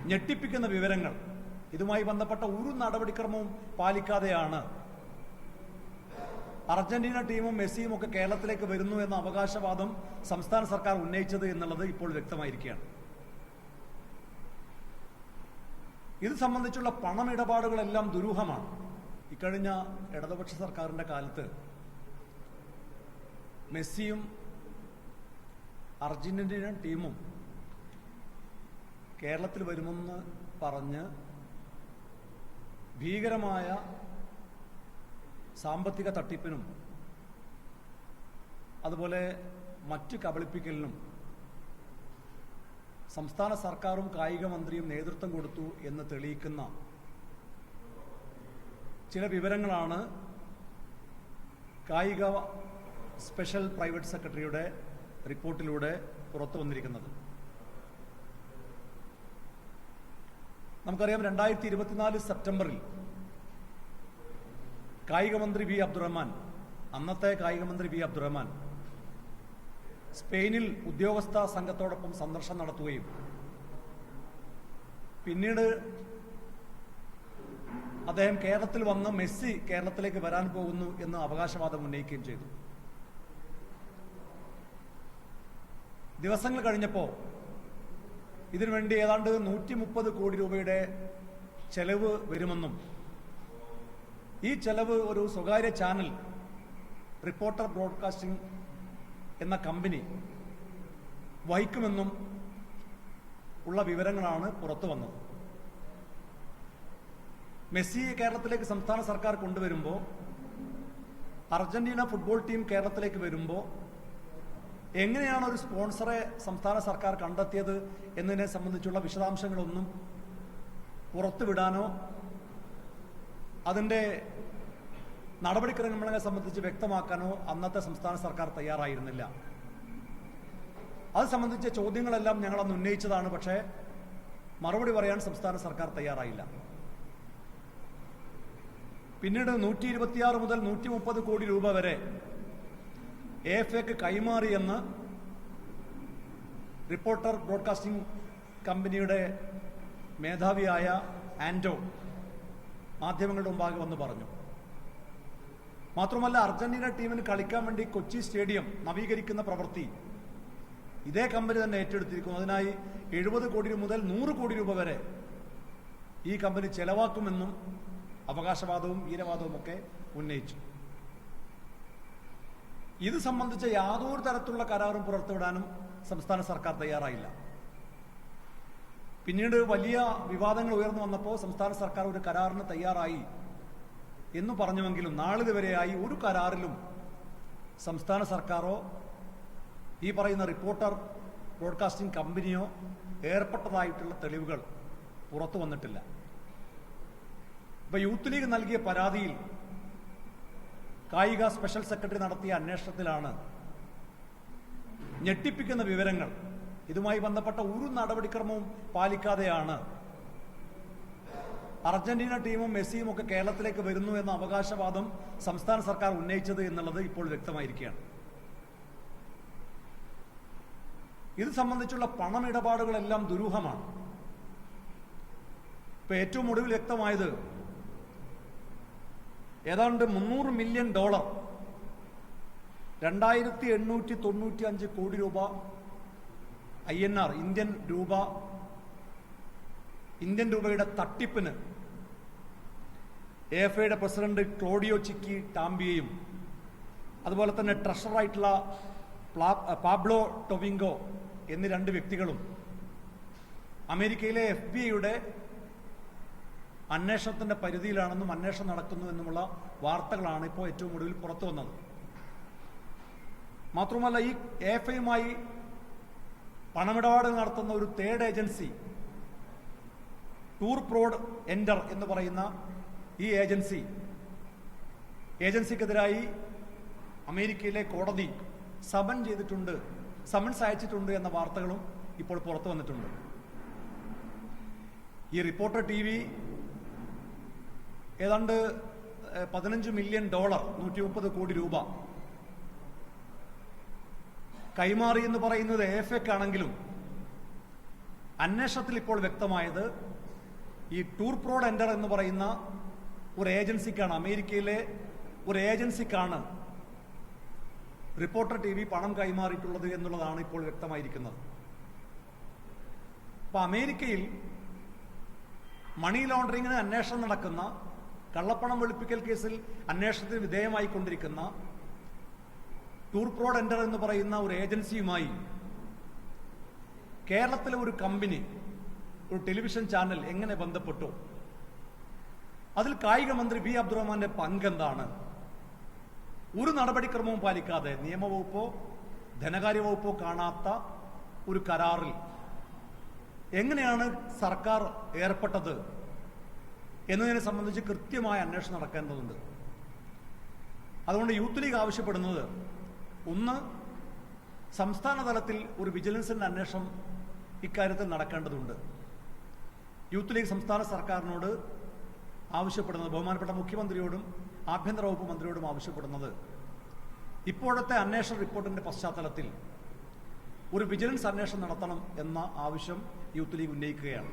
ഞെട്ടിപ്പിക്കുന്ന വിവരങ്ങൾ. ഇതുമായി ബന്ധപ്പെട്ട ഒരു നടപടിക്രമവും പാലിക്കാതെയാണ് അർജന്റീന ടീമും മെസ്സിയും ഒക്കെ കേരളത്തിലേക്ക് വരുന്നു എന്ന അവകാശവാദം സംസ്ഥാന സർക്കാർ ഉന്നയിച്ചത് എന്നുള്ളത് ഇപ്പോൾ വ്യക്തമായിരിക്കുകയാണ്. ഇത് സംബന്ധിച്ചുള്ള പണമിടപാടുകളെല്ലാം ദുരൂഹമാണ്. ഇക്കഴിഞ്ഞ ഇടതുപക്ഷ സർക്കാരിന്റെ കാലത്ത് മെസ്സിയും അർജന്റീന ടീമും കേരളത്തിൽ വരുമെന്ന് പറഞ്ഞ് ഭീകരമായ സാമ്പത്തിക തട്ടിപ്പിനും അതുപോലെ മറ്റ് കബളിപ്പിക്കലിനും സംസ്ഥാന സർക്കാരും കായിക മന്ത്രിയും നേതൃത്വം കൊടുത്തു എന്ന് തെളിയിക്കുന്ന ചില വിവരങ്ങളാണ് കായിക സ്പെഷ്യൽ പ്രൈവറ്റ് സെക്രട്ടറിയുടെ റിപ്പോർട്ടിലൂടെ പുറത്തു വന്നിരിക്കുന്നത്. നമുക്കറിയാം, 2024 സെപ്റ്റംബറിൽ അന്നത്തെ കായിക മന്ത്രി വി അബ്ദുറഹ്മാൻ സ്പെയിനിൽ ഉദ്യോഗസ്ഥ സംഘത്തോടൊപ്പം സന്ദർശനം നടത്തുകയും പിന്നീട് അദ്ദേഹം കേരളത്തിൽ വന്ന് മെസ്സി കേരളത്തിലേക്ക് വരാൻ പോകുന്നു എന്ന് അവകാശവാദം ഉന്നയിക്കുകയും ചെയ്തു. ദിവസങ്ങൾ കഴിഞ്ഞപ്പോൾ ഇതിനുവേണ്ടി ഏതാണ്ട് 130 കോടി രൂപയുടെ ചെലവ് വരുമെന്നും ഈ ചെലവ് ഒരു സ്വകാര്യ ചാനൽ റിപ്പോർട്ടർ ബ്രോഡ്കാസ്റ്റിംഗ് എന്ന കമ്പനി വഹിക്കുമെന്നും ഉള്ള വിവരങ്ങളാണ് പുറത്തു വന്നത്. മെസ്സിയെ കേരളത്തിലേക്ക് സംസ്ഥാന സർക്കാർ കൊണ്ടുവരുമ്പോൾ, അർജന്റീന ഫുട്ബോൾ ടീം കേരളത്തിലേക്ക് വരുമ്പോൾ എങ്ങനെയാണ് ഒരു സ്പോൺസറെ സംസ്ഥാന സർക്കാർ കണ്ടെത്തിയത് എന്നതിനെ സംബന്ധിച്ചുള്ള വിശദാംശങ്ങളൊന്നും പുറത്തുവിടാനോ അതിൻ്റെ നടപടിക്രമങ്ങളെ സംബന്ധിച്ച് വ്യക്തമാക്കാനോ അന്നത്തെ സംസ്ഥാന സർക്കാർ തയ്യാറായിരുന്നില്ല. അത് സംബന്ധിച്ച ചോദ്യങ്ങളെല്ലാം ഞങ്ങളന്ന് ഉന്നയിച്ചതാണ്. പക്ഷേ മറുപടി പറയാൻ സംസ്ഥാന സർക്കാർ തയ്യാറായില്ല. പിന്നീട് 126 മുതൽ 130 കോടി രൂപ വരെ AFAക്ക് കൈമാറിയെന്ന് റിപ്പോർട്ടർ ബ്രോഡ്കാസ്റ്റിംഗ് കമ്പനിയുടെ മേധാവിയായ ആൻഡോ മാധ്യമങ്ങളുടെ മുമ്പാകെ വന്ന് പറഞ്ഞു. മാത്രമല്ല, അർജന്റീന ടീമിന് കളിക്കാൻ വേണ്ടി കൊച്ചി സ്റ്റേഡിയം നവീകരിക്കുന്ന പ്രവൃത്തി ഇതേ കമ്പനി തന്നെ ഏറ്റെടുത്തിരിക്കുന്നു. അതിനായി 70 കോടി മുതൽ 100 കോടി രൂപ വരെ ഈ കമ്പനി ചെലവാക്കുമെന്നും അവകാശവാദവും വീരവാദവും ഒക്കെ ഉന്നയിച്ചു. ഇത് സംബന്ധിച്ച യാതൊരു തരത്തിലുള്ള കരാറും പുറത്തുവിടാനും സംസ്ഥാന സർക്കാർ തയ്യാറായില്ല. പിന്നീട് വലിയ വിവാദങ്ങൾ ഉയർന്നു വന്നപ്പോൾ സംസ്ഥാന സർക്കാർ ഒരു കരാറിന് തയ്യാറായി എന്ന് പറഞ്ഞുവെങ്കിലും നാളിതുവരെയായി ഒരു കരാറിലും സംസ്ഥാന സർക്കാരോ ഈ പറയുന്ന റിപ്പോർട്ടർ ബ്രോഡ്കാസ്റ്റിംഗ് കമ്പനിയോ ഏർപ്പെട്ടതായിട്ടുള്ള തെളിവുകൾ പുറത്തു വന്നിട്ടില്ല. ഇപ്പൊ യൂത്ത് ലീഗ് നൽകിയ പരാതിയിൽ കായിക സ്പെഷ്യൽ സെക്രട്ടറി നടത്തിയ അന്വേഷണത്തിലാണ് ഞെട്ടിപ്പിക്കുന്ന വിവരങ്ങൾ. ഇതുമായി ബന്ധപ്പെട്ട ഒരു നടപടിക്രമവും പാലിക്കാതെയാണ് അർജന്റീന ടീമും മെസ്സിയും ഒക്കെ കേരളത്തിലേക്ക് വരുന്നു എന്ന അവകാശവാദം സംസ്ഥാന സർക്കാർ ഉന്നയിച്ചത് എന്നുള്ളത് ഇപ്പോൾ വ്യക്തമായിരിക്കുകയാണ്. ഇത് സംബന്ധിച്ചുള്ള പണമിടപാടുകളെല്ലാം ദുരൂഹമാണ്. ഇപ്പൊ ഏറ്റവും ഒടുവിൽ വ്യക്തമായത് ഏതാണ്ട് $300 മില്യൺ 2895 കോടി രൂപ INR ഇന്ത്യൻ രൂപയുടെ തട്ടിപ്പിന് AFAയുടെ പ്രസിഡന്റ് ക്ലോഡിയോ ചിക്കി ടാംബിയയും അതുപോലെ തന്നെ ട്രഷററായിട്ടുള്ള പാബ്ലോ ടൊവിംഗോ എന്നീ 2 വ്യക്തികളും അമേരിക്കയിലെ FBI അന്വേഷണത്തിന്റെ പരിധിയിലാണെന്നും അന്വേഷണം നടക്കുന്നു എന്നുമുള്ള വാർത്തകളാണ് ഇപ്പോൾ ഏറ്റവും ഒടുവിൽ പുറത്തു വന്നത്. മാത്രമല്ല, ഈ AFAയുമായി പണമിടപാടുകൾ നടത്തുന്ന ഒരു തേർഡ് ഏജൻസി ടൂർ പ്രോഡ് എൻഡർ എന്ന് പറയുന്ന ഈ ഏജൻസിക്കെതിരായി അമേരിക്കയിലെ കോടതി സമൻസ് അയച്ചിട്ടുണ്ട് എന്ന വാർത്തകളും ഇപ്പോൾ പുറത്തു വന്നിട്ടുണ്ട്. ഈ റിപ്പോർട്ടർ TV ഏതാണ്ട് $15 മില്യൺ 130 കോടി രൂപ കൈമാറി എന്ന് പറയുന്നത് AFAക്കാണെങ്കിലും അന്വേഷണത്തിൽ ഇപ്പോൾ വ്യക്തമായത് ഈ ടൂർ പ്രോഡ് എൻഡർ എന്ന് പറയുന്ന ഒരു ഏജൻസിക്കാണ്, അമേരിക്കയിലെ ഒരു ഏജൻസിക്കാണ് റിപ്പോർട്ടർ TV പണം കൈമാറിയിട്ടുള്ളത് എന്നുള്ളതാണ് ഇപ്പോൾ വ്യക്തമായിരിക്കുന്നത്. അപ്പൊ അമേരിക്കയിൽ മണി ലോണ്ടറിങ്ങിന് അന്വേഷണം നടക്കുന്ന, കള്ളപ്പണം വെളുപ്പിക്കൽ കേസിൽ അന്വേഷണത്തിന് വിധേയമായിക്കൊണ്ടിരിക്കുന്ന ടൂർ പ്രോഡ് എൻഡർ എന്ന് പറയുന്ന ഒരു ഏജൻസിയുമായി കേരളത്തിലെ ഒരു കമ്പനി, ഒരു ടെലിവിഷൻ ചാനൽ എങ്ങനെ ബന്ധപ്പെട്ടു? അതിൽ കായിക മന്ത്രി വി അബ്ദുറഹ്മാന്റെ പങ്കെന്താണ്? ഒരു നടപടിക്രമവും പാലിക്കാതെ, നിയമവകുപ്പോ ധനകാര്യ വകുപ്പോ കാണാത്ത ഒരു കരാറിൽ എങ്ങനെയാണ് സർക്കാർ ഏർപ്പെട്ടത് എന്നതിനെ സംബന്ധിച്ച് കൃത്യമായ അന്വേഷണം നടക്കേണ്ടതുണ്ട്. അതുകൊണ്ട് യൂത്ത് ലീഗ് ആവശ്യപ്പെടുന്നത്, ഒന്ന്, സംസ്ഥാന തലത്തിൽ ഒരു വിജിലൻസിന്റെ അന്വേഷണം ഇക്കാര്യത്തിൽ നടക്കേണ്ടതുണ്ട്. യൂത്ത് ലീഗ് സംസ്ഥാന സർക്കാരിനോട് ആവശ്യപ്പെടുന്നത്, ബഹുമാനപ്പെട്ട മുഖ്യമന്ത്രിയോടും ആഭ്യന്തര വകുപ്പ് മന്ത്രിയോടും ആവശ്യപ്പെടുന്നത്, ഇപ്പോഴത്തെ അന്വേഷണ റിപ്പോർട്ടിന്റെ പശ്ചാത്തലത്തിൽ ഒരു വിജിലൻസ് അന്വേഷണം നടത്തണം എന്ന ആവശ്യം യൂത്ത് ലീഗ് ഉന്നയിക്കുകയാണ്.